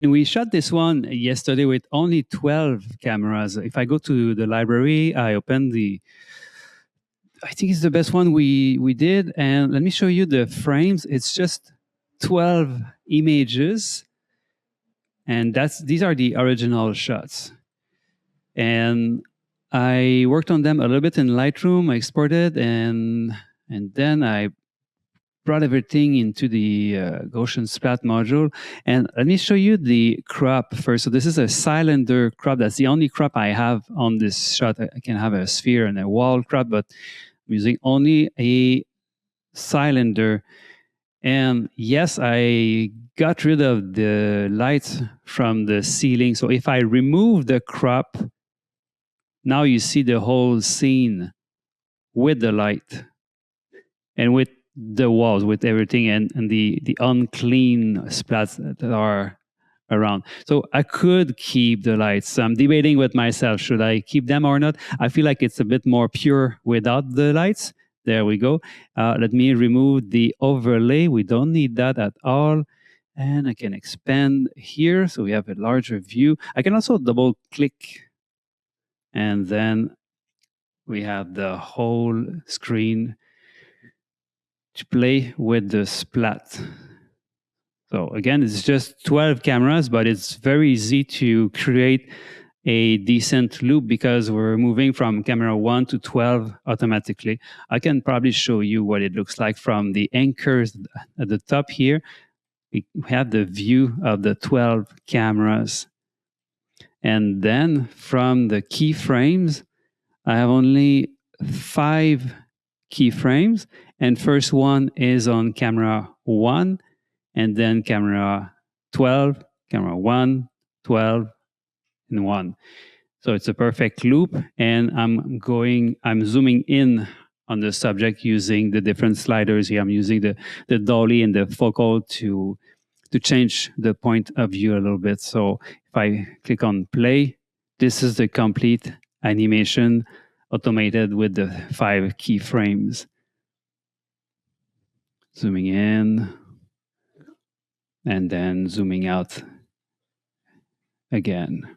We shot this one yesterday with only 12 cameras. If I go to the library, I open I think it's the best one we did. And let me show you the frames. It's just 12 images. And these are the original shots. And I worked on them a little bit in Lightroom. I exported and then I brought everything into the Gaussian Splat module. And let me show you the crop first. So this is a cylinder crop. That's the only crop I have on this shot. I can have a sphere and a wall crop, but I'm using only a cylinder. And yes, I got rid of the lights from the ceiling. So if I remove the crop, now you see the whole scene with the light and with the walls, with everything, and the unclean splats that are around. So I could keep the lights. I'm debating with myself, should I keep them or not? I feel like it's a bit more pure without the lights. There we go. Let me remove the overlay. We don't need that at all. And I can expand here so we have a larger view. I can also double click and then we have the whole screen to play with the splat. So again, it's just 12 cameras, but it's very easy to create a decent loop because we're moving from camera 1 to 12 automatically. I can probably show you what it looks like from the anchors at the top here. We have the view of the 12 cameras. And then from the keyframes, I have only 5 keyframes. And first one is on camera 1, and then camera 12, camera 1, 12, and 1. So it's a perfect loop. And I'm zooming in on the subject using the different sliders here. I'm using the dolly and the focal to change the point of view a little bit. So if I click on play, this is the complete animation automated with the 5 keyframes. Zooming in and then zooming out again.